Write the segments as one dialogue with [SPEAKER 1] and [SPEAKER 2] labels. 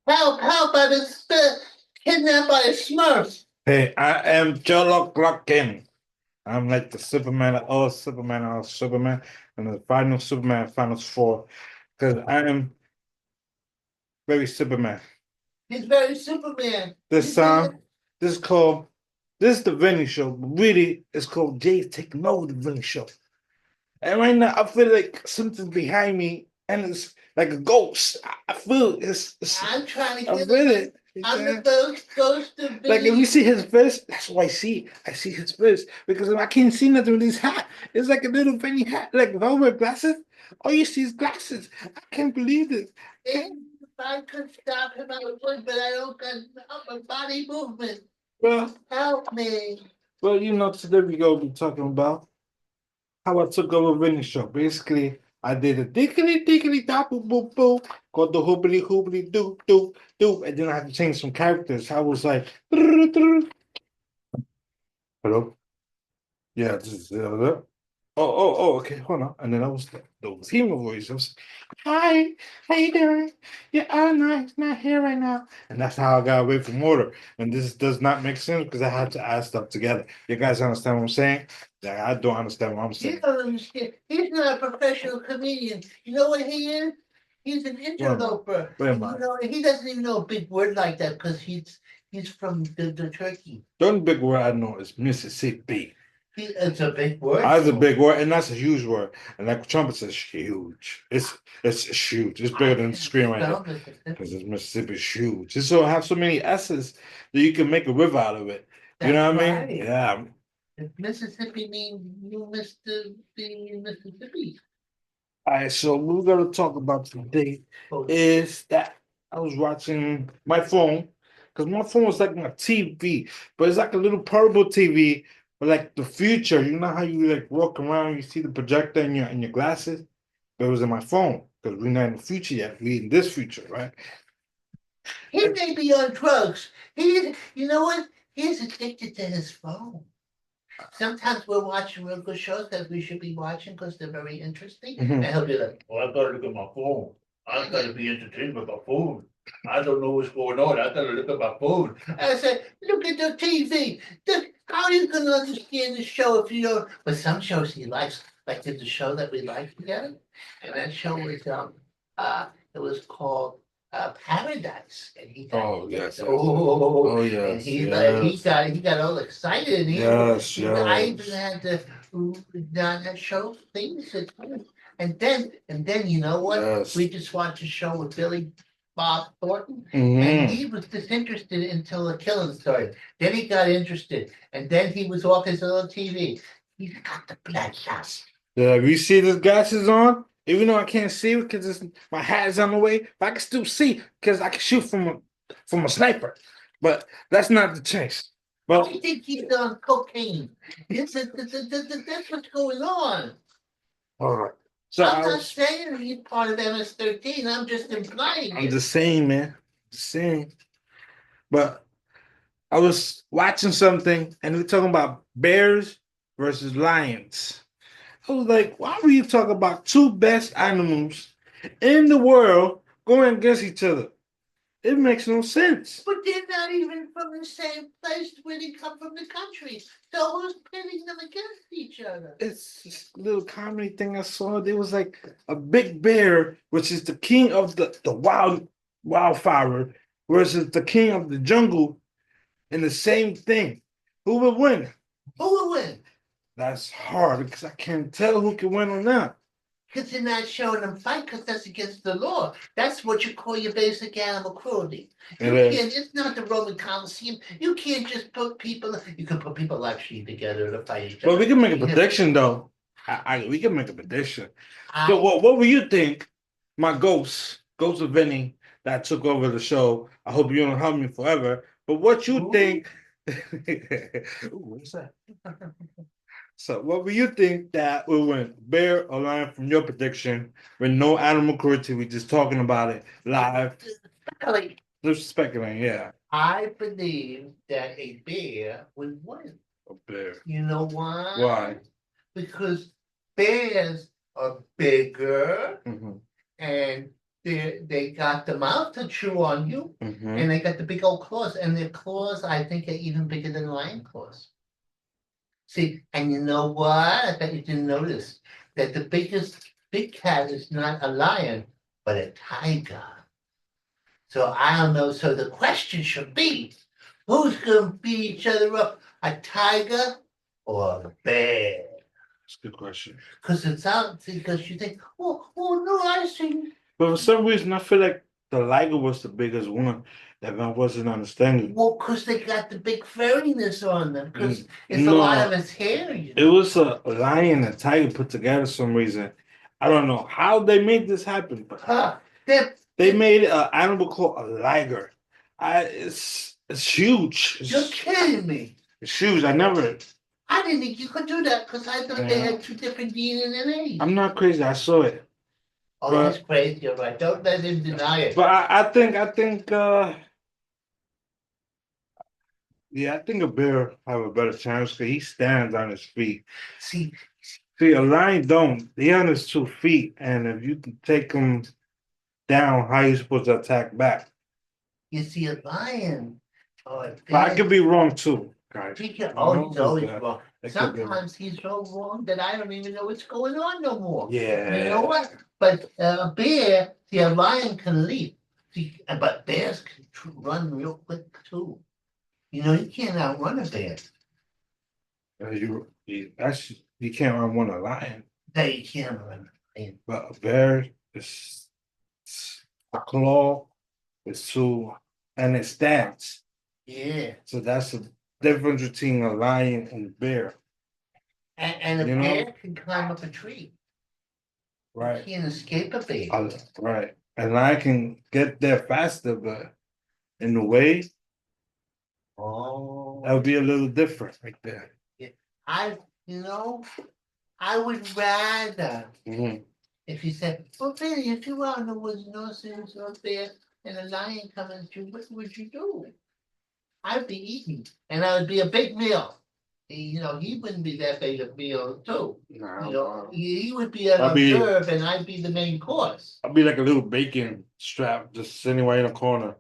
[SPEAKER 1] Help, help, I've been kidnapped by a Smurf.
[SPEAKER 2] Hey, I am Jolok Rockin. I'm like the Superman of all Superman of all Superman and the final Superman finals four. Because I am very Superman.
[SPEAKER 1] He's very Superman.
[SPEAKER 2] This time, this is called this is the Vinnie show. But really, it's called Jay's taking over the Vinnie show. And right now I feel like something's behind me and it's like a ghost. I feel it's
[SPEAKER 1] I'm trying to
[SPEAKER 2] I
[SPEAKER 1] get
[SPEAKER 2] feel
[SPEAKER 1] it.
[SPEAKER 2] it.
[SPEAKER 1] I'm the ghost of
[SPEAKER 2] Like if you
[SPEAKER 1] Billy.
[SPEAKER 2] see his face, that's what I see. I see his face because I can't see nothing with his hat. It's like a little penny hat. Like if I wear glasses, all you see is glasses. I can't believe this.
[SPEAKER 1] If I could stop him, I would, but I don't got enough body movement.
[SPEAKER 2] Well,
[SPEAKER 1] Help me.
[SPEAKER 2] today we gonna be talking about how I took over Vinny's show. Basically, I did a dickety dickety dop boop boop boop, called the hoobly hoobly doop doop doop, and then I had to change some characters. I was like, hello, yeah, this is okay, hold on. And then I was the female voice. I was, hi, how you doing? Yeah, oh no, he's not here right now. And that's how I got away from order. And this does not make sense because I had to add stuff together. You guys understand what I'm saying? Yeah, I don't understand what I'm
[SPEAKER 1] You
[SPEAKER 2] saying.
[SPEAKER 1] don't understand. He's not a professional comedian. You know what he is? He's an interloper.
[SPEAKER 2] Wait a
[SPEAKER 1] And
[SPEAKER 2] minute.
[SPEAKER 1] he doesn't even know a big word like that because he's from the Turkey.
[SPEAKER 2] The only big word I know is Mississippi.
[SPEAKER 1] It's a big word.
[SPEAKER 2] That's a big word, and that's a huge word. And like Trump says, huge. It's huge. It's bigger than the screen right now. Because it's Mississippi's huge. It's so have so many S's that you can make a river out of it. You know what I mean? Yeah.
[SPEAKER 1] If Mississippi means you missed the Mississippi.
[SPEAKER 2] All right, so what we're gonna talk about today is that I was watching my phone because my phone was like my TV, but it's like a little portable TV, but like the future. You know how you like walk around, you see the projector in your glasses, but it was in my phone because we're not in the future yet. We in this future, right?
[SPEAKER 1] He may be on drugs. You know what? He's addicted to his phone. Sometimes we're watching real good shows that we should be watching because they're very interesting. And he'll be like, "Well, I've got to look at my phone. I've got to be entertained with my phone. I don't know what's going on. I've got to look at my phone." And I said, "Look at the TV. How are you going to understand the show if you don't?" But some shows he likes, like there's a show that we like together. And that show was, it was called Paradise. And he got, and he got all excited. And I even had to not show things. And then you know what?
[SPEAKER 2] Yes.
[SPEAKER 1] We just watched a show with Billy Bob Thornton, and he was disinterested until the killing started. Then he got interested, and then he was off his little TV. He's got the bloodlust.
[SPEAKER 2] Yeah, you see this glasses on? Even though I can't see because my hat is on the way, but I can still see because I can shoot from a sniper. But that's not the chase. Well,
[SPEAKER 1] I think he's on cocaine. That's what's going on.
[SPEAKER 2] all right. So
[SPEAKER 1] I'm not saying he's part of MS-13. I'm just implying
[SPEAKER 2] I'm
[SPEAKER 1] it.
[SPEAKER 2] just saying, man. Just saying. But I was watching something and we are talking about bears versus lions. I was like, why were you talking about two best animals in the world going against each other? It makes no sense.
[SPEAKER 1] But they're not even from the same place where they come from the country. So who's pitting them against each other?
[SPEAKER 2] It's this little comedy thing I saw. There was like a big bear, which is the king of the wildfire, versus the king of the jungle, in the same thing. Who would win?
[SPEAKER 1] Who will win?
[SPEAKER 2] That's hard because I can't tell who can win or not.
[SPEAKER 1] Because they're not showing them fight because that's against the law. That's what you call your basic animal cruelty. It's not the Roman Colosseum. You can't just put people, you can put people like sheep together to fight each other.
[SPEAKER 2] But we can make a prediction though. We can make a prediction. So what will you think? My ghost of Vinny that took over the show. I hope you don't help me forever. But what you think? Ooh, what's that? So, what will you think that will win, bear or lion, from your prediction? With no animal cruelty, we just talking about it live. Just speculating, yeah.
[SPEAKER 1] I believe that a bear would win.
[SPEAKER 2] A bear.
[SPEAKER 1] You know why?
[SPEAKER 2] Why?
[SPEAKER 1] Because bears are bigger and they got the mouth to chew on you, and they got the big old claws, and their claws, I think, are even bigger than lion claws. See, and you know what? I bet you didn't notice that the biggest big cat is not a lion, but a tiger. So I don't know. So the question should be, who's gonna beat each other up? A tiger or a bear?
[SPEAKER 2] That's a good question.
[SPEAKER 1] Because it's out because you think, oh no, I see.
[SPEAKER 2] But for some reason, I feel like the liger was the biggest one that I wasn't understanding.
[SPEAKER 1] Well, because they got the big furriness on them. Because it's a
[SPEAKER 2] No,
[SPEAKER 1] lot of its hair. You
[SPEAKER 2] it
[SPEAKER 1] know?
[SPEAKER 2] was a lion and a tiger put together for some reason. I don't know how they made this happen, but they made an animal called a liger. It's huge.
[SPEAKER 1] You're kidding me.
[SPEAKER 2] It's huge. I
[SPEAKER 1] didn't think you could do that because I thought they had two different DNA.
[SPEAKER 2] I'm not crazy. I saw it.
[SPEAKER 1] Oh, that's crazy. You're right. Don't let him deny it.
[SPEAKER 2] But I think yeah, I think a bear have a better chance because he stands on his feet.
[SPEAKER 1] See,
[SPEAKER 2] a lion don't. He on his 2 feet, and if you can take him down, how you supposed to attack back?
[SPEAKER 1] You see a lion.
[SPEAKER 2] But I could be wrong too, guys.
[SPEAKER 1] He's always wrong. Sometimes he's so wrong that I don't even know what's going on no more.
[SPEAKER 2] Yeah.
[SPEAKER 1] You know what? But a bear, see, a lion can leap. See, but bears can run real quick too. You know, you can't outrun a bear.
[SPEAKER 2] You can't outrun a lion.
[SPEAKER 1] No, you can't run a lion.
[SPEAKER 2] But a bear is a claw, is two, and it stands.
[SPEAKER 1] Yeah.
[SPEAKER 2] So that's the difference between a lion and a bear.
[SPEAKER 1] And a bear can climb up a tree.
[SPEAKER 2] Right.
[SPEAKER 1] You can't escape a bear.
[SPEAKER 2] Right. And lion can get there faster, but in a way, that would be a little different right there.
[SPEAKER 1] Yeah. I would rather if you said, well, Vinnie, if you were out in the woods, no sense up there, and a lion coming at you, what would you do? I'd be eating, and I would be a big meal. You know, he wouldn't be that big a meal too.
[SPEAKER 2] No,
[SPEAKER 1] you know, he would be an observe, and I'd be the main course.
[SPEAKER 2] I'd be like a little bacon strap, just sitting right in the corner.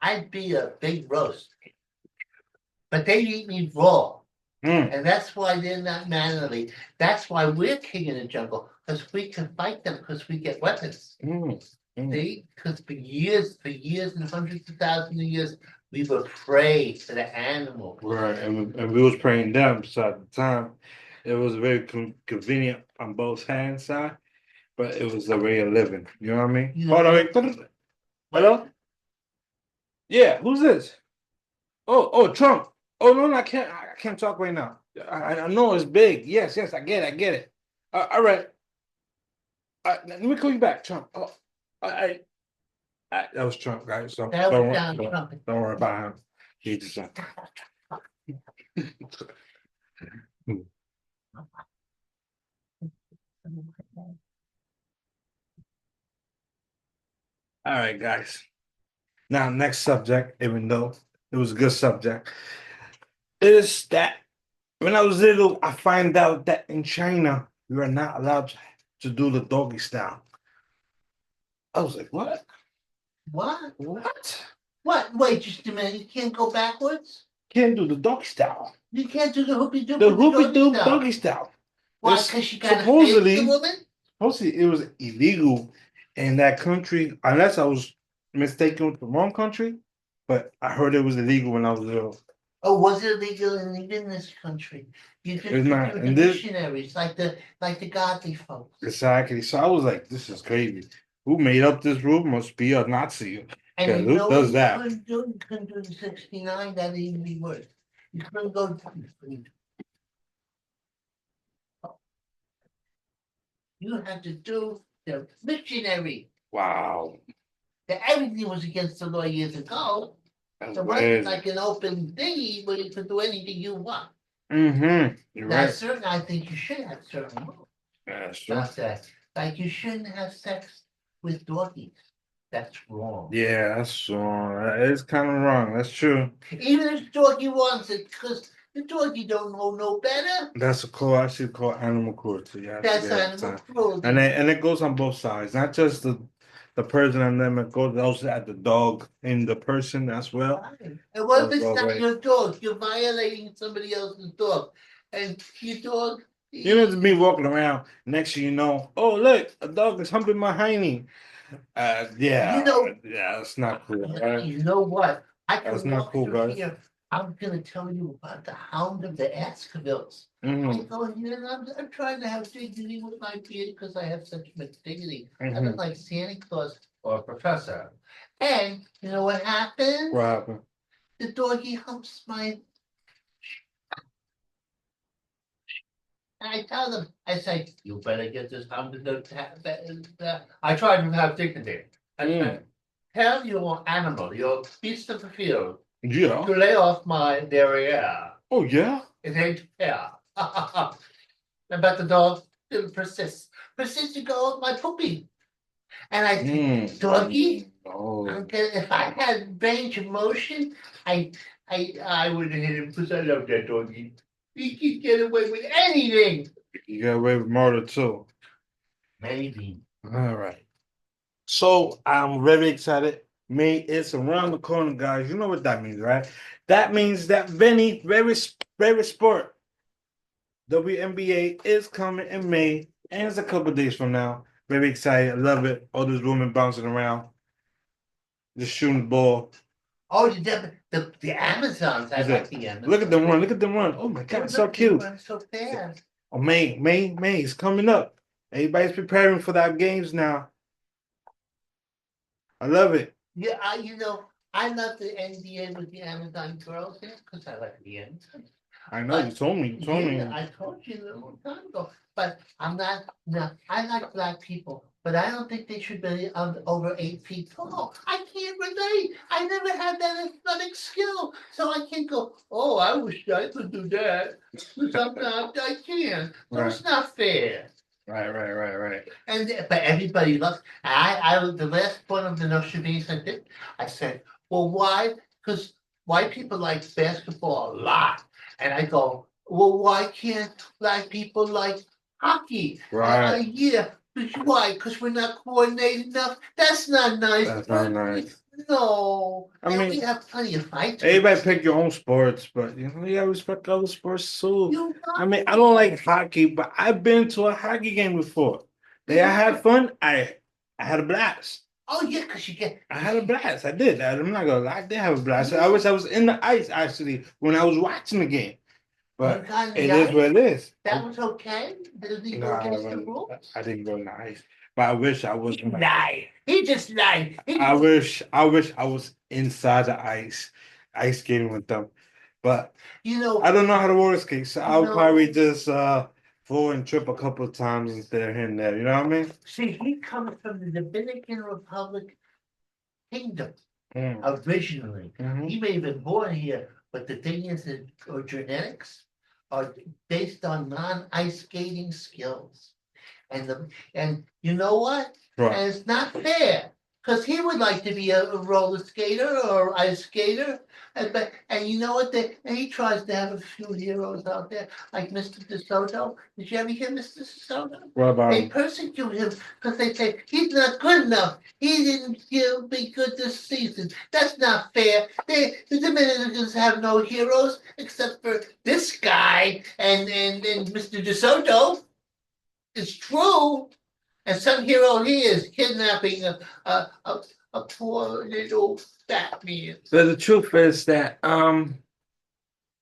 [SPEAKER 1] I'd be a big roast, but they eat me raw. And that's why they're not mannerly. That's why we're king in the jungle, because we can fight them because we get weapons. See, because for years and hundreds of thousands of years, we were prey to the animals.
[SPEAKER 2] Right, and we was praying them. So at the time, it was very convenient on both hands side, but it was a way of living. You know what I mean? Hold on, wait. Hello? Yeah, who's this? Oh, Trump. Oh no, I can't talk right now. I know it's big. Yes, I get it. All right. Let me call you back, Trump. Oh, that was Trump, guys. So don't worry about him. He just. All right, guys. Now, next subject, even though it was a good subject, is that when I was little, I find out that in China, you are not allowed to do the doggy style. I was like, what?
[SPEAKER 1] What?
[SPEAKER 2] What?
[SPEAKER 1] What? Wait just a minute. You can't go backwards?
[SPEAKER 2] Can't do the doggy style.
[SPEAKER 1] You can't do the hoopy doop.
[SPEAKER 2] The hoopy doop doggy style.
[SPEAKER 1] Why? Because you got to face the woman?
[SPEAKER 2] Supposedly, it was illegal in that country, unless I was mistaken with the wrong country. But I heard it was illegal when I was little.
[SPEAKER 1] Oh, was it illegal in this country? You could do the missionaries, like the godly folks.
[SPEAKER 2] Exactly. So I was like, this is crazy. Who made up this rule must be a Nazi.
[SPEAKER 1] And you does that? You couldn't do the 69, that'd even be worse. You couldn't go. You had to do the missionary.
[SPEAKER 2] Wow.
[SPEAKER 1] Everything was against the law years ago. So it wasn't like an open thingy where you could do anything you want.
[SPEAKER 2] You're right.
[SPEAKER 1] Certain, I think you should have certain rules.
[SPEAKER 2] That's true.
[SPEAKER 1] That. Like you shouldn't have sex with doggies. That's wrong.
[SPEAKER 2] Yeah, that's wrong. It's kind of wrong. That's true.
[SPEAKER 1] Even if the doggie wants it, because the doggie don't know no better.
[SPEAKER 2] That's actually called animal cruelty. Yeah,
[SPEAKER 1] that's animal cruelty.
[SPEAKER 2] And it goes on both sides, not just the the person and then it goes also at the dog and the person as well.
[SPEAKER 1] Right. And what if it's
[SPEAKER 2] Well,
[SPEAKER 1] not
[SPEAKER 2] right.
[SPEAKER 1] your dog? You're violating somebody else's dog. And your dog.
[SPEAKER 2] You know, just me walking around. Next thing you know, oh look, a dog is humping my hiney.
[SPEAKER 1] You know,
[SPEAKER 2] Yeah, it's not cool. Right?
[SPEAKER 1] you know what? I
[SPEAKER 2] That's
[SPEAKER 1] can
[SPEAKER 2] not
[SPEAKER 1] walk
[SPEAKER 2] cool,
[SPEAKER 1] through
[SPEAKER 2] guys.
[SPEAKER 1] here. I'm gonna tell you about the hound of the Baskervilles. I
[SPEAKER 2] Mm-hmm.
[SPEAKER 1] go here and I'm trying to have dignity with my beard because I have such much dignity. I
[SPEAKER 2] Mm-hmm.
[SPEAKER 1] look like Santa Claus or a professor. And you know what happened?
[SPEAKER 2] What happened?
[SPEAKER 1] The doggy humps my. And I tell them, I say, you better get this hound to the. I try to have dignity. I say, tell your animal, your beast of the field,
[SPEAKER 2] Yeah.
[SPEAKER 1] to lay off my derriere.
[SPEAKER 2] Oh yeah.
[SPEAKER 1] It ain't fair. But the dog still persists. Persists to go off my puppy. And I think, doggy,
[SPEAKER 2] Oh.
[SPEAKER 1] if I had range of motion, I would have hit him because I love that doggy. He can get away with anything.
[SPEAKER 2] You got away with murder too.
[SPEAKER 1] Maybe.
[SPEAKER 2] All right. So I'm very excited. May it's around the corner, guys. You know what that means, right? That means that Vinny, very sport. WNBA is coming in May, and it's a couple days from now. Very excited. I love it. All these women bouncing around, just shooting the ball.
[SPEAKER 1] Oh, the Amazons. I like the Amazons.
[SPEAKER 2] Look at them run. Look at them run. Oh my God, so cute.
[SPEAKER 1] Run so fast.
[SPEAKER 2] Oh, May is coming up. Everybody's preparing for that games now. I love it.
[SPEAKER 1] Yeah, I love the NBA with the Amazon girls there because I like the Amazons.
[SPEAKER 2] I know, you told me.
[SPEAKER 1] I told you a long time ago, but I'm not. No, I like black people, but I don't think they should be over 8 feet tall. I can't relate. I never had that athletic skill, so I can't go. Oh, I wish I could do that because I'm not. I can't. So it's not fair.
[SPEAKER 2] Right.
[SPEAKER 1] And but everybody loves. The last one of the Notre Dame I did, I said, well, why? Because white people like basketball a lot, and I go, well, why can't black people like hockey?
[SPEAKER 2] Right.
[SPEAKER 1] Yeah, why? Because we're not coordinated enough. That's not nice.
[SPEAKER 2] That's not nice.
[SPEAKER 1] No,
[SPEAKER 2] I
[SPEAKER 1] and
[SPEAKER 2] mean,
[SPEAKER 1] we have plenty of fights.
[SPEAKER 2] Everybody pick your own sports, but you know, you gotta respect other sports too.
[SPEAKER 1] You
[SPEAKER 2] I mean, I don't like hockey, but I've been to a hockey game before. I had fun. I had a blast.
[SPEAKER 1] Oh yeah, because you get.
[SPEAKER 2] I had a blast. I did. I'm not gonna lie. I did have a blast. I wish I was in the ice actually when I was watching the game. But it is what it is.
[SPEAKER 1] That was okay. Did he go against the rules?
[SPEAKER 2] I didn't go in the ice. But I wish I was.
[SPEAKER 1] He lied. He just lied.
[SPEAKER 2] I wish I was inside the ice skating with them. But I don't know how to roller skate, so I would probably just fall and trip a couple of times instead of here and there. You know what I mean?
[SPEAKER 1] See, he comes from the Dominican Republic kingdom originally. He may have been born here, but the thing is that genetics are based on non-ice skating skills. And you know what?
[SPEAKER 2] Right.
[SPEAKER 1] And it's not fair. Because he would like to be a roller skater or ice skater, and you know what? And he tries to have a few heroes out there, like Mr. DeSoto. Did you ever hear Mr. DeSoto?
[SPEAKER 2] What about
[SPEAKER 1] They
[SPEAKER 2] him?
[SPEAKER 1] persecute him because they say he's not good enough. He didn't be good this season. That's not fair. The Dominicans have no heroes except for this guy and Mr. DeSoto. It's true. And some hero he is kidnapping a poor little fat man.
[SPEAKER 2] So the truth is that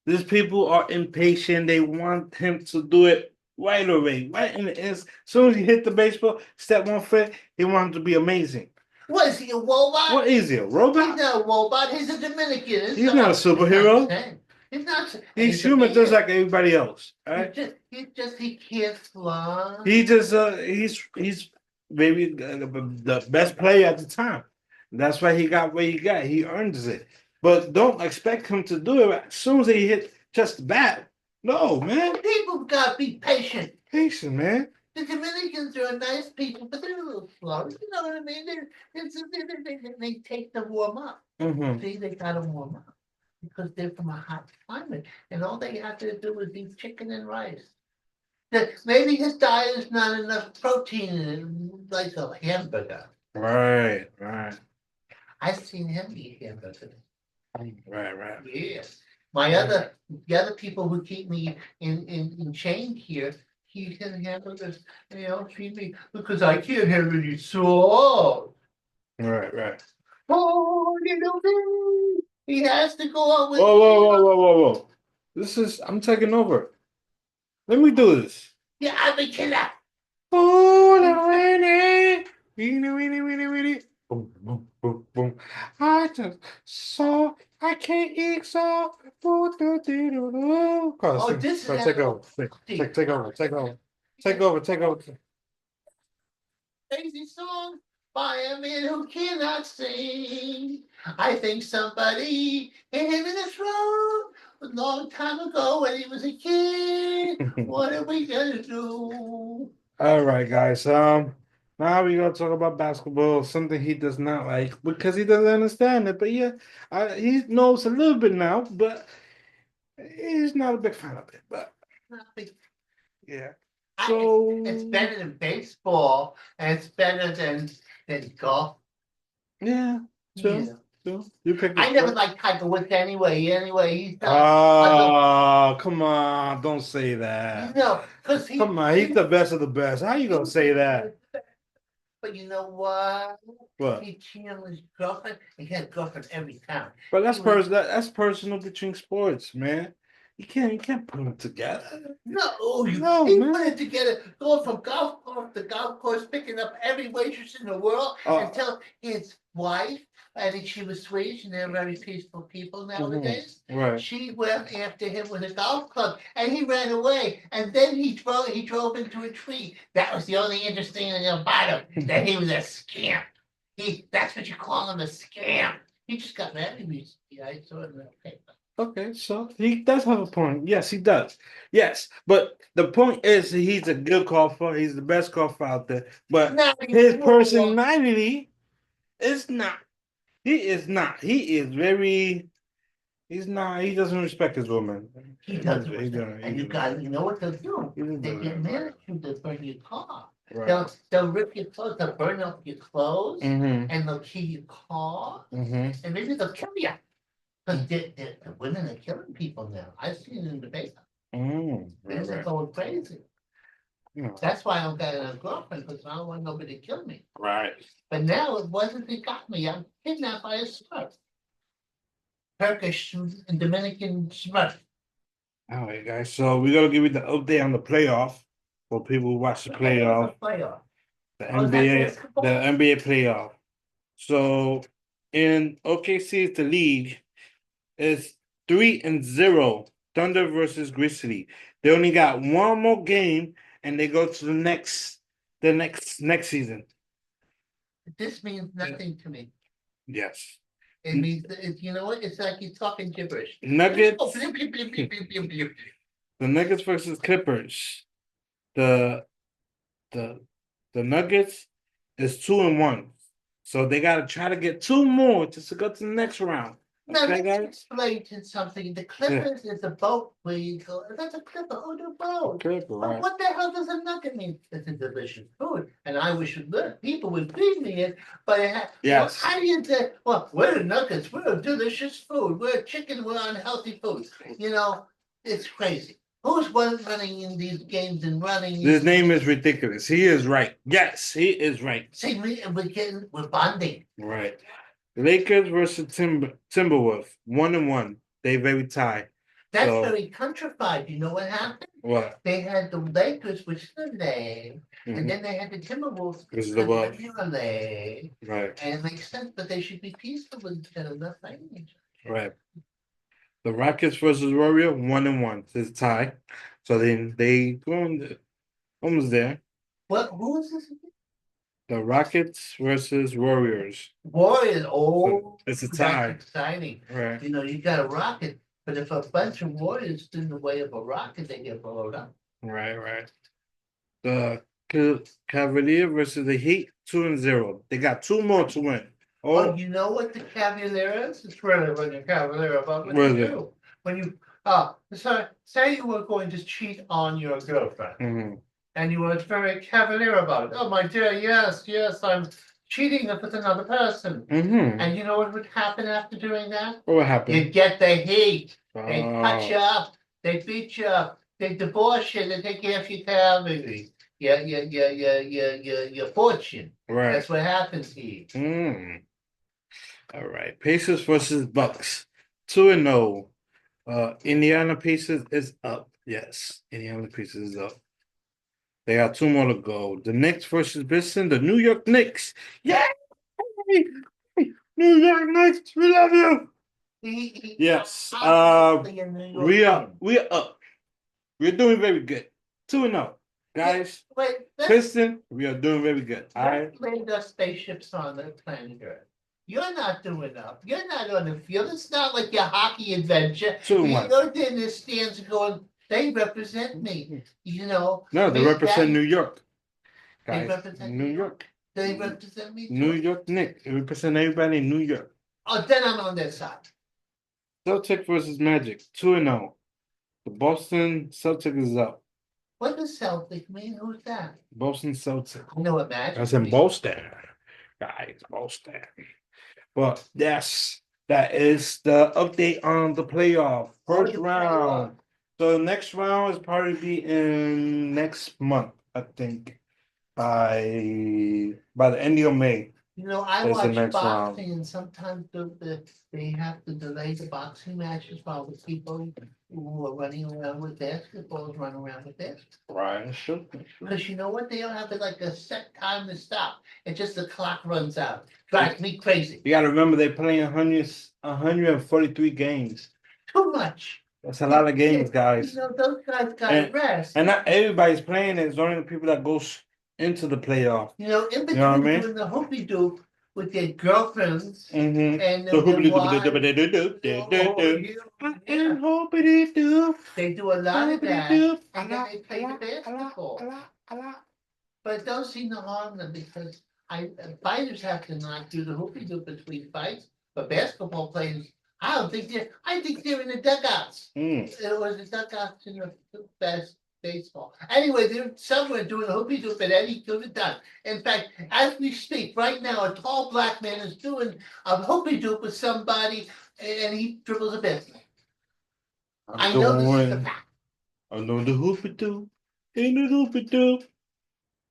[SPEAKER 2] these people are impatient. They want him to do it right away, right in the as soon as he hit the baseball, step 1 foot, he wants him to be amazing.
[SPEAKER 1] What is he, a robot?
[SPEAKER 2] What is he, a robot?
[SPEAKER 1] He's not a robot. He's a Dominican.
[SPEAKER 2] He's not a superhero.
[SPEAKER 1] He's not.
[SPEAKER 2] He's human just like everybody else. Right?
[SPEAKER 1] He can't fly.
[SPEAKER 2] He's maybe the best player at the time. That's why he got what he got. He earns it. But don't expect him to do it as soon as he hit just the bat. No, man.
[SPEAKER 1] People gotta be patient.
[SPEAKER 2] Patient, man.
[SPEAKER 1] The Dominicans are nice people, but they're a little slow. You know what I mean? They take the warm up. See, they gotta warm up because they're from a hot climate, and all they have to do is eat chicken and rice. Maybe his diet is not enough protein in it, like a hamburger.
[SPEAKER 2] Right.
[SPEAKER 1] I've seen him eat hamburgers.
[SPEAKER 2] Right.
[SPEAKER 1] Yes. The other people who keep me in chain here, he can hamburgers, treat me because I can't have any salt.
[SPEAKER 2] Right.
[SPEAKER 1] Oh, he has to go on with
[SPEAKER 2] Whoa. I'm taking over. Let me do this.
[SPEAKER 1] Yeah, I'm a killer.
[SPEAKER 2] Oh, the Winnie. Boom. I just saw I can't eat so.
[SPEAKER 1] Oh, this is
[SPEAKER 2] Take over. Take over. Take over.
[SPEAKER 1] crazy song by a man who cannot sing. I think somebody hit him in the throat a long time ago when he was a kid. What are we gonna do?
[SPEAKER 2] All right, guys. Now we're gonna talk about basketball, something he does not like because he doesn't understand it. But yeah, he knows a little bit now, but he's not a big fan of it. But yeah.
[SPEAKER 1] It's better than baseball, and it's better than golf.
[SPEAKER 2] Yeah,
[SPEAKER 1] Yeah.
[SPEAKER 2] You pick
[SPEAKER 1] I
[SPEAKER 2] your
[SPEAKER 1] never
[SPEAKER 2] sport.
[SPEAKER 1] liked Tiger Woods anyway. He's
[SPEAKER 2] Oh, come on! Don't say that.
[SPEAKER 1] because
[SPEAKER 2] Come on, he's the best of the best. How you gonna say that?
[SPEAKER 1] But you know what?
[SPEAKER 2] What?
[SPEAKER 1] He cheated on his girlfriend. He had a girlfriend every time.
[SPEAKER 2] But that's personal between sports, man. You can't put them together.
[SPEAKER 1] No, he put it together, going from golf course to golf course, picking up every waitress in the world until his wife, I think she was Swedish and they're very peaceful people nowadays.
[SPEAKER 2] Right.
[SPEAKER 1] She went after him with a golf club and he ran away. And then he drove into a tree. That was the only interesting thing about him, that he was a scamp. That's what you call him, a scamp. He just got married recently. I saw it in the paper.
[SPEAKER 2] Okay, so he does have a point. Yes, he does. Yes, but the point is he's a good golfer. He's the best golfer out there. But his personality is not. He is not. He is very. He's not. He doesn't respect his woman.
[SPEAKER 1] He doesn't respect. And you know what they'll do? They get mad at you, they'll burn your car.
[SPEAKER 2] Right.
[SPEAKER 1] They'll rip your clothes, they'll burn up your clothes,
[SPEAKER 2] Mm-hmm.
[SPEAKER 1] and they'll kill your car,
[SPEAKER 2] Mm-hmm.
[SPEAKER 1] and maybe they'll kill you. Because the women are killing people now. I've seen it in the paper. Things are going crazy.
[SPEAKER 2] Yeah.
[SPEAKER 1] That's why I don't got a girlfriend, because I don't want nobody to kill me.
[SPEAKER 2] Right.
[SPEAKER 1] But now it wasn't they got me. I'm kidnapped by a Smurf. Turkish and Dominican Smurf.
[SPEAKER 2] All right, guys. So we're gonna give you the update on the playoff for people who watch the playoff. The NBA playoff. So in OKC, the league is 3-0. Thunder versus Grizzly. They only got one more game, and they go to the next season.
[SPEAKER 1] This means nothing to me.
[SPEAKER 2] Yes.
[SPEAKER 1] It means you know what? It's like you're talking gibberish.
[SPEAKER 2] Nuggets. The Nuggets versus Clippers. The the Nuggets is 2-1. So they gotta try to get two more just to go to the next round.
[SPEAKER 1] Now let's explain something. The Clippers is a boat where you go. That's a Clipper. Oh, the boat.
[SPEAKER 2] Clipper, right.
[SPEAKER 1] But what the hell does a nugget mean? It's a delicious food, and I wish people would feed me it. But
[SPEAKER 2] yes.
[SPEAKER 1] How do you say? Well, we're nuggets. We're a delicious food. We're chicken. We're unhealthy food. It's crazy. Who's running in these games and running?
[SPEAKER 2] His name is ridiculous. He is right. Yes, he is right.
[SPEAKER 1] See, we're bonding.
[SPEAKER 2] Right. Lakers versus Timberwolves, 1-1. They very tied.
[SPEAKER 1] That's very countrified. You know what happened?
[SPEAKER 2] What?
[SPEAKER 1] They had the Lakers, which is the name, and then they had the Timberwolves,
[SPEAKER 2] which is the what?
[SPEAKER 1] Right. And it makes sense, but they should be peaceful with each other, not fighting each other.
[SPEAKER 2] Right. The Rockets versus Warrior, 1-1. It's a tie. So then they go almost there.
[SPEAKER 1] Who is this again?
[SPEAKER 2] The Rockets versus Warriors.
[SPEAKER 1] Warriors, so
[SPEAKER 2] it's a tie.
[SPEAKER 1] That's exciting.
[SPEAKER 2] Right.
[SPEAKER 1] You got a rocket, but if a bunch of warriors stood in the way of a rocket, they get blown up.
[SPEAKER 2] Right. The Cavalier versus the Heat, 2-0. They got two more to win.
[SPEAKER 1] Oh, you know what the Cavalier is? It's really when the Cavalier about what you do. When you say you were going to cheat on your girlfriend. And you were very cavalier about it. Oh my dear, yes, cheating with another person.
[SPEAKER 2] Mm-hmm.
[SPEAKER 1] And you know what would happen after doing that?
[SPEAKER 2] What happened?
[SPEAKER 1] You get the heat. They cut
[SPEAKER 2] Oh.
[SPEAKER 1] you up. They beat you up. They divorce you. They take half your salary. Your fortune.
[SPEAKER 2] Right.
[SPEAKER 1] That's what happens here.
[SPEAKER 2] All right. Pacers versus Bucks. 2-0. Indiana Pacers is up. Yes, Indiana Pacers is up. They got 2 more to go. The Knicks versus Boston. The New York Knicks. Yay! New York Knicks, we love you. Yes. We are up. We're doing very good. 2-0. Guys,
[SPEAKER 1] Wait,
[SPEAKER 2] Kristen, we are doing very good. All right.
[SPEAKER 1] let's land our spaceships on the planet Earth. You're not doing up. You're not on the field. It's not like your hockey adventure.
[SPEAKER 2] So
[SPEAKER 1] You
[SPEAKER 2] what?
[SPEAKER 1] go in the stands going, they represent me. You know.
[SPEAKER 2] No, they represent New York.
[SPEAKER 1] They
[SPEAKER 2] Guys,
[SPEAKER 1] represent
[SPEAKER 2] New York.
[SPEAKER 1] They represent me too.
[SPEAKER 2] New York Knicks. They represent everybody in New York.
[SPEAKER 1] Oh, then I'm on their side.
[SPEAKER 2] Celtic versus Magic. 2-0. The Boston Celtic is up.
[SPEAKER 1] What does Celtic mean? Who's that?
[SPEAKER 2] Boston Celtic.
[SPEAKER 1] I know what Magic
[SPEAKER 2] That's in
[SPEAKER 1] means.
[SPEAKER 2] Boston. Guys, Boston. But yes, that is the update on the playoff. First
[SPEAKER 1] the
[SPEAKER 2] round.
[SPEAKER 1] playoff.
[SPEAKER 2] So the next round is probably be in next month, I think. By the end of May.
[SPEAKER 1] You know, I
[SPEAKER 2] That's the
[SPEAKER 1] watch
[SPEAKER 2] next
[SPEAKER 1] boxing, and sometimes they have to delay the boxing matches while the people who are running around with basketballs run around with basketballs.
[SPEAKER 2] Right, sure.
[SPEAKER 1] Because you know what? They don't have like a set time to stop. It's just the clock runs out. Drives me crazy.
[SPEAKER 2] You gotta remember they play 143 games.
[SPEAKER 1] Too much.
[SPEAKER 2] That's a lot of games, guys.
[SPEAKER 1] You know, those guys gotta rest.
[SPEAKER 2] And not everybody's playing it. It's only the people that goes into the playoff.
[SPEAKER 1] You know, in between
[SPEAKER 2] You know what I mean?
[SPEAKER 1] doing the hoopy doop with their girlfriends
[SPEAKER 2] Mm-hmm.
[SPEAKER 1] and
[SPEAKER 2] The
[SPEAKER 1] their
[SPEAKER 2] hoopity
[SPEAKER 1] wives.
[SPEAKER 2] doop.
[SPEAKER 1] They do a lot of that, and then they play the basketball. But it don't seem to harm them because fighters have to not do the hoopy doop between fights, but basketball players, I think they're in the dugouts. It was the dugouts in the best baseball. Anyway, they're somewhere doing a hoopy doop at any given time. In fact, as we speak, right now, a tall black man is doing a hoopy doop with somebody, and he dribbles a basket. I know this is a fact.
[SPEAKER 2] I know the hoopy doop. In the hoopy doop.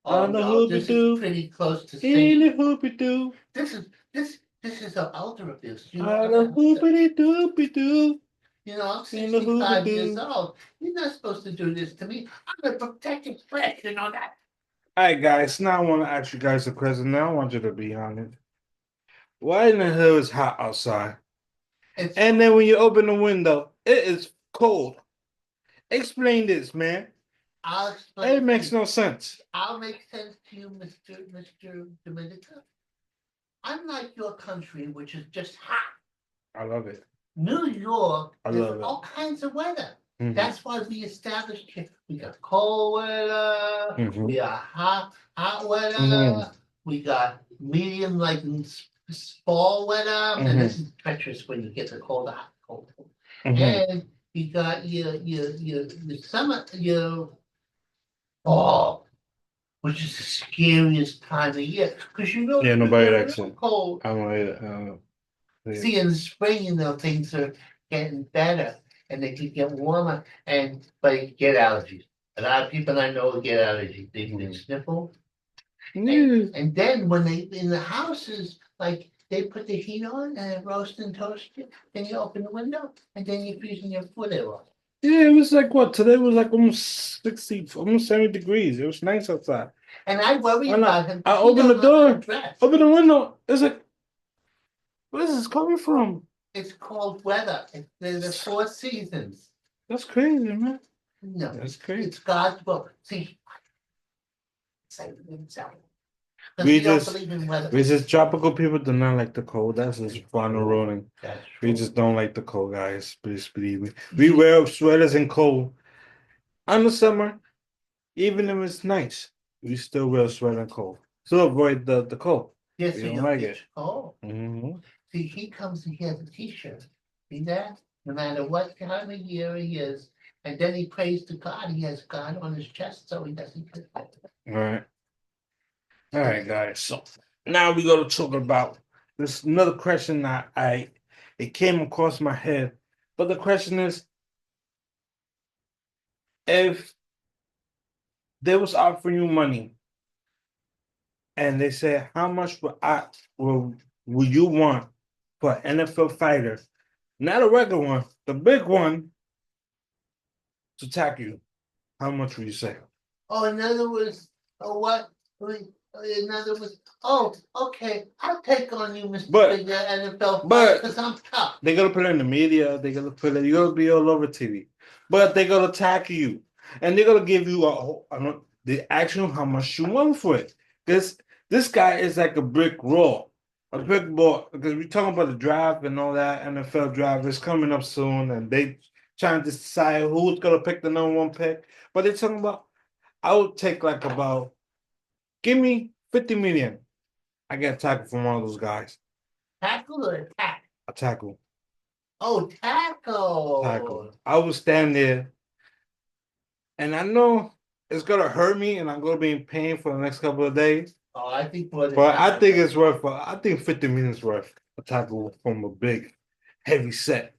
[SPEAKER 1] Oh no, this is pretty close to
[SPEAKER 2] In
[SPEAKER 1] singing.
[SPEAKER 2] the hoopy doop.
[SPEAKER 1] This is an elder abuse. You
[SPEAKER 2] On
[SPEAKER 1] know,
[SPEAKER 2] the hoopity doopy doop.
[SPEAKER 1] you know, I'm
[SPEAKER 2] In the
[SPEAKER 1] 65 years
[SPEAKER 2] hoopity-doo.
[SPEAKER 1] old. You're not supposed to do this to me. I'm a protected friend, you know that.
[SPEAKER 2] All right, guys. Now I want to ask you guys a question. Now I want you to be honest. Why in the hell is hot outside? And then when you open the window, it is cold. Explain this, man.
[SPEAKER 1] I'll explain.
[SPEAKER 2] It makes no sense.
[SPEAKER 1] I'll make sense to you, Mr. Dominica. Unlike your country, which is just hot.
[SPEAKER 2] I love it.
[SPEAKER 1] New York
[SPEAKER 2] I
[SPEAKER 1] is
[SPEAKER 2] love it.
[SPEAKER 1] all kinds of weather.
[SPEAKER 2] Mhm.
[SPEAKER 1] That's why we established here. We got cold weather.
[SPEAKER 2] Mhm.
[SPEAKER 1] We got hot weather.
[SPEAKER 2] Mhm.
[SPEAKER 1] We got medium, like fall weather.
[SPEAKER 2] Mhm.
[SPEAKER 1] And this is treacherous when you get the cold, hot, cold.
[SPEAKER 2] Mhm.
[SPEAKER 1] And you got your summer, your fall, which is the scariest time of year because you know
[SPEAKER 2] Yeah, nobody
[SPEAKER 1] it's
[SPEAKER 2] likes
[SPEAKER 1] real
[SPEAKER 2] it.
[SPEAKER 1] cold.
[SPEAKER 2] I don't like
[SPEAKER 1] See, in the spring, you know, things are getting better and they can get warmer but you get allergies. A lot of people I know get allergies. They sniffle. And then when they in the houses, like they put the heat on and roast and toast you, then you open the window and then you're freezing your foot off.
[SPEAKER 2] Yeah, it was like what? Today was like almost 60, almost 70 degrees. It was nice outside.
[SPEAKER 1] And I worry about him.
[SPEAKER 2] I opened the door, open the window. It's like, where's this coming from?
[SPEAKER 1] It's cold weather. There's the 4 seasons.
[SPEAKER 2] That's crazy, man.
[SPEAKER 1] No,
[SPEAKER 2] That's crazy.
[SPEAKER 1] It's God's will. See,
[SPEAKER 2] we just tropical people do not like the cold. That's just final ruling. We just don't like the cold, guys. Please believe me. We wear sweaters in cold. On the summer, even if it's nice, we still wear a sweater in cold. To avoid the cold.
[SPEAKER 1] Yes,
[SPEAKER 2] we
[SPEAKER 1] so
[SPEAKER 2] don't like it.
[SPEAKER 1] Oh.
[SPEAKER 2] Mm-hmm.
[SPEAKER 1] See, he comes and he has a t-shirt. See that? No matter what time of year he is. And then he prays to God. He has God on his chest so he doesn't get that.
[SPEAKER 2] All right. All right, guys. So Now we got to talk about this another question that it came across my head, but the question is, if they was offering you money and they said, how much will you want for an NFL fighter, not a regular one, the big one, to tackle you? How much would you say?
[SPEAKER 1] Oh, in other words, oh, what? In other words, oh, okay, I'll take on you, Mr.
[SPEAKER 2] But-
[SPEAKER 1] Big NFL
[SPEAKER 2] but-
[SPEAKER 1] because I'm tough.
[SPEAKER 2] They're gonna put it in the media. They're gonna put it. You're gonna be all over TV, but they're gonna tackle you, and they're gonna give you the actual how much you want for it. This guy is like a brick wall, a brick wall. Because we're talking about the draft and all that. NFL draft is coming up soon, and they trying to decide who's gonna pick the number one pick. But they're talking about, I would take like about, give me 50 million. I get a tackle from one of those guys.
[SPEAKER 1] Tackle or attack?
[SPEAKER 2] A tackle.
[SPEAKER 1] Oh, tackle.
[SPEAKER 2] I will stand there, and I know it's gonna hurt me, and I'm gonna be in pain for the next couple of days.
[SPEAKER 1] Oh, I think more than
[SPEAKER 2] But I
[SPEAKER 1] that.
[SPEAKER 2] think it's worth. I think 50 minutes worth a tackle from a big, heavy set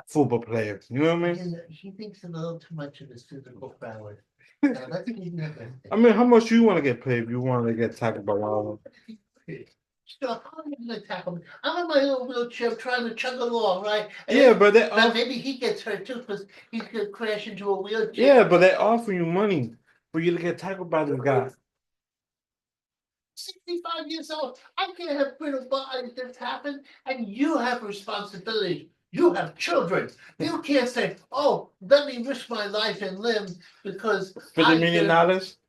[SPEAKER 2] football player. You know what I mean?
[SPEAKER 1] He thinks a little too much of his physical prowess. Now, let's give him everything.
[SPEAKER 2] I mean, how much you want to get paid if you want to get tackled by one of them?
[SPEAKER 1] So how am I gonna tackle me? I'm in my little wheelchair trying to chug along, right? And
[SPEAKER 2] Yeah, but
[SPEAKER 1] maybe he gets hurt too because he's gonna crash into a wheelchair.
[SPEAKER 2] yeah, but they offer you money for you to get tackled by this guy.
[SPEAKER 1] 65 years old. I can't have brittle bodies that's happened, and you have responsibilities. You have children. You can't say, "Oh, let me risk my life and limb because
[SPEAKER 2] $50 million?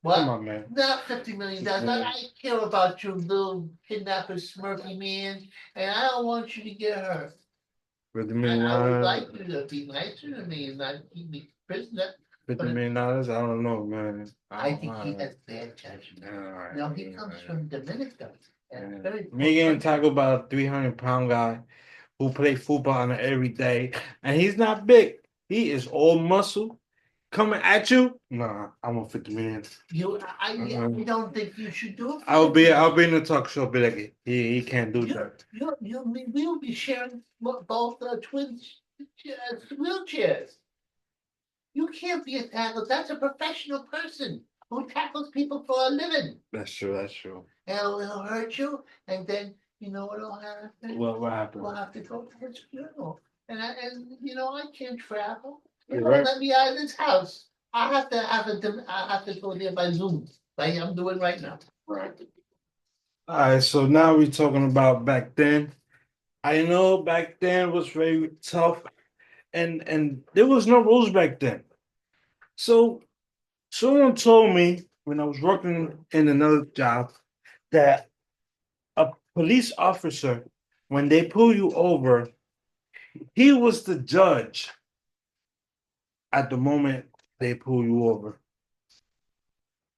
[SPEAKER 1] What?
[SPEAKER 2] Come on, man.
[SPEAKER 1] Not $50 million.
[SPEAKER 2] Yeah.
[SPEAKER 1] I care about you, little kidnapper, smirky man, and I don't want you to get hurt.
[SPEAKER 2] $50
[SPEAKER 1] And
[SPEAKER 2] million.
[SPEAKER 1] I would like you to be nicer to me and not keep me prisoner.
[SPEAKER 2] $50 million. I don't know, man.
[SPEAKER 1] I think he has bad judgment. No, he comes from Dominica. And very poor
[SPEAKER 2] Me getting
[SPEAKER 1] country.
[SPEAKER 2] tackled by a 300-pound guy who play football on it every day, and he's not big. He is all muscle coming at you. Nah, I want 50 million.
[SPEAKER 1] I don't think you should do it.
[SPEAKER 2] I'll be in the talk show. Be like, he can't do that.
[SPEAKER 1] We'll be sharing both twins wheelchairs. You can't be a tackle. That's a professional person who tackles people for a living.
[SPEAKER 2] That's true. That's true.
[SPEAKER 1] And it'll hurt you, and then you know what'll happen.
[SPEAKER 2] What happened?
[SPEAKER 1] We'll have to go to his funeral, and I can't travel. You
[SPEAKER 2] You're
[SPEAKER 1] don't
[SPEAKER 2] right.
[SPEAKER 1] let me out of this house. I have to go there by Zoom, like I'm doing right now.
[SPEAKER 2] Right. All right. So now we're talking about back then. I know back then was very tough, and there was no rules back then. So someone told me when I was working in another job that a police officer, when they pull you over, he was the judge at the moment they pull you over.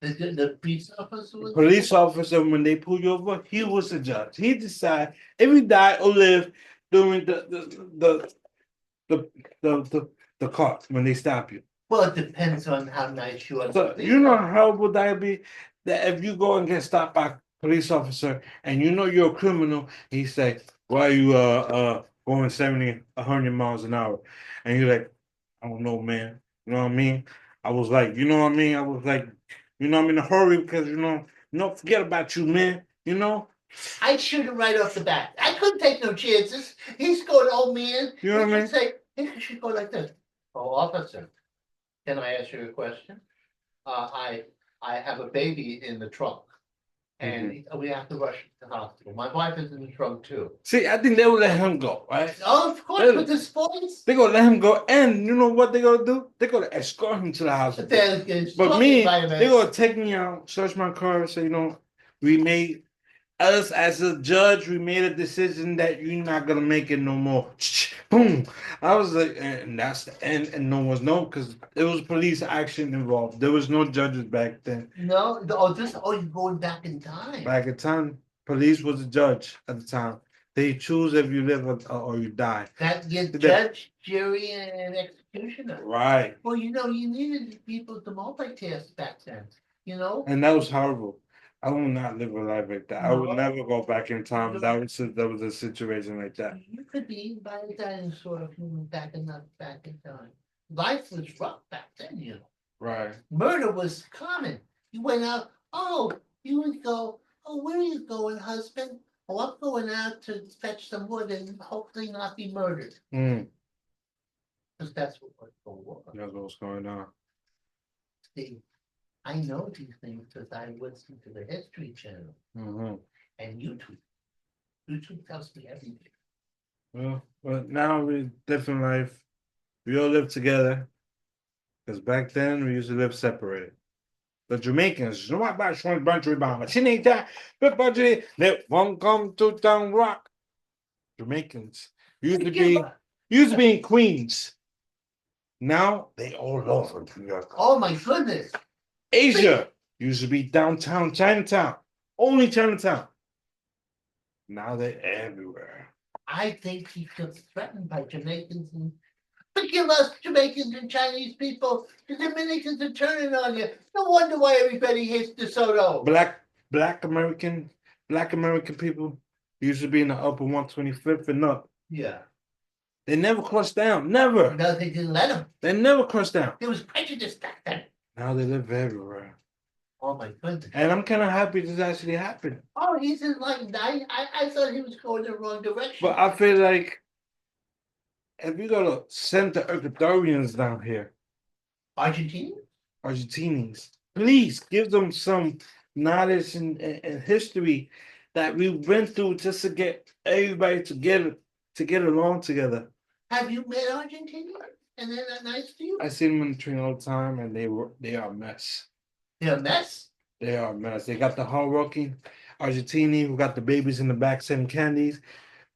[SPEAKER 1] The police officer.
[SPEAKER 2] Police officer, when they pull you over, he was the judge. He decide if you die or live during the car when they stop you.
[SPEAKER 1] Well, it depends on how nice you are.
[SPEAKER 2] So you know how horrible that be that if you go and get stopped by a police officer and you know you're a criminal, he say, "Why are you going 70, 100 miles an hour?" And you're like, "I don't know, man." You know what I mean? I was like, you know what I mean? I was like, you know, I'm in a hurry because forget about you, man. You know?
[SPEAKER 1] I shoot him right off the bat. I couldn't take no chances. He's going, old man.
[SPEAKER 2] You know what I mean?
[SPEAKER 1] Say, he should go like this. Oh, officer, can I ask you a question? I have a baby in the trunk, and we have to rush to the hospital. My wife is in the trunk too.
[SPEAKER 2] See, I think they will let him go, right?
[SPEAKER 1] Oh, of course, with this voice.
[SPEAKER 2] They're gonna let him go, and you know what they're gonna do? They're gonna escort him to the hospital. But me, they're gonna take me out, search my car, say, we made us as a judge, we made a decision that you're not gonna make it no more. Boom. I was like, and that's the end, and no one's known because there was police action involved. There was no judges back then.
[SPEAKER 1] No, you're going back in time.
[SPEAKER 2] Back in time, police was a judge at the time. They choose if you live or you die.
[SPEAKER 1] That you judge, jury, and executioner.
[SPEAKER 2] Right.
[SPEAKER 1] Well, you needed people to multitask back then.
[SPEAKER 2] And that was horrible. I will not live a life like that. I would never go back in time. That was a situation like that.
[SPEAKER 1] You could be eaten by a dinosaur if you went back in time. Life was rough back then, you know.
[SPEAKER 2] Right.
[SPEAKER 1] Murder was common. You went out, oh, you would go, oh, where are you going, husband? Oh, I'm going out to fetch some wood and hopefully not be murdered.
[SPEAKER 2] Mm.
[SPEAKER 1] Because that's what was.
[SPEAKER 2] That's what's going on.
[SPEAKER 1] See, I know these things because I listen to the History Channel and YouTube. YouTube tells me everything.
[SPEAKER 2] Well, but now we're different life. We all live together. Because back then we used to live separated. The Jamaicans, you know what about one bunch of bomb? But budget that won't come to town rock. Jamaicans used to be in Queens. Now they all over New York.
[SPEAKER 1] Oh my goodness.
[SPEAKER 2] Asia used to be downtown Chinatown. Only Chinatown. Now they're everywhere.
[SPEAKER 1] I think he feels threatened by Jamaicans and forgive us, Jamaicans and Chinese people. The Dominicans are turning on you. No wonder why everybody hates DeSoto.
[SPEAKER 2] Black American people used to be in the upper 125th and up.
[SPEAKER 1] Yeah.
[SPEAKER 2] They never crossed down. Never.
[SPEAKER 1] No, they didn't let them.
[SPEAKER 2] They never crossed down.
[SPEAKER 1] There was prejudice back then.
[SPEAKER 2] Now they live everywhere.
[SPEAKER 1] Oh my goodness.
[SPEAKER 2] And I'm kind of happy this actually happened.
[SPEAKER 1] Oh, he's enlightened. I thought he was going the wrong direction.
[SPEAKER 2] But I feel like if you go to send the Ecuadorians down here, Argentinians, please give them some knowledge and history that we went through just to get everybody to get along together.
[SPEAKER 1] Have you met Argentinians? And they're not nice to you?
[SPEAKER 2] I see them in the train all the time, and they are a mess.
[SPEAKER 1] They're a mess.
[SPEAKER 2] They are a mess. They got the hardworking Argentini who got the babies in the back selling candies,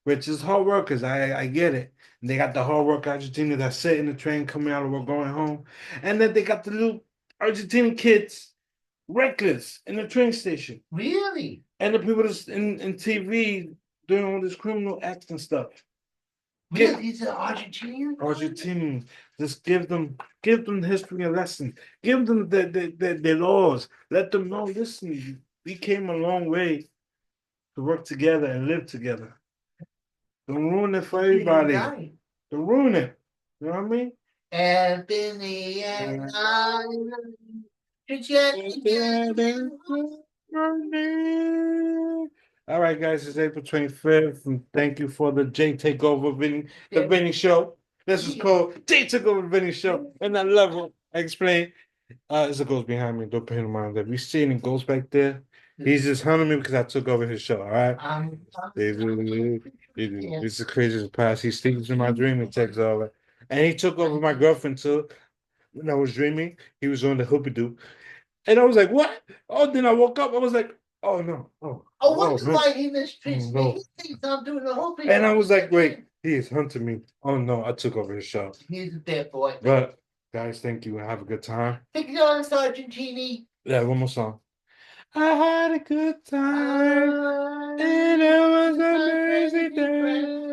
[SPEAKER 2] which is hard workers. I get it. And they got the hard work Argentina that sit in the train coming out of work going home, and then they got the little Argentinian kids reckless in the train station.
[SPEAKER 1] Really?
[SPEAKER 2] And the people that's in TV doing all this criminal acts and stuff.
[SPEAKER 1] Really? These are Argentinians?
[SPEAKER 2] Argentinians. Just give them history and lessons. Give them the laws. Let them know, listen, we came a long way to work together and live together. Don't ruin it for everybody. Don't ruin it. You know what I mean?
[SPEAKER 1] And Vinnie and I together.
[SPEAKER 2] All right, guys, it's April 25th, and thank you for the J Takeover Vinnie, the Vinnie Show. This is called J Takeover Vinnie Show, and I love it. I explain. There's a ghost behind me. Don't pay no mind that. We see any ghost back there. He's just hunting me because I took over his show. All right. It's the craziest past. He sleeps in my dream and takes over, and he took over my girlfriend too. When I was dreaming, he was on the hoopy doo, and I was like, "What?" Oh, then I woke up. I was like, "Oh no!"
[SPEAKER 1] Oh, what's why he mistreats me? He thinks I'm doing the whole thing.
[SPEAKER 2] And I was like, "Wait, he is hunting me." Oh no, I took over his show.
[SPEAKER 1] He's a bad boy.
[SPEAKER 2] But guys, thank you. Have a good time.
[SPEAKER 1] Thank you, Argentini.
[SPEAKER 2] Yeah, one more song. I had a good time, and it was an amazing day.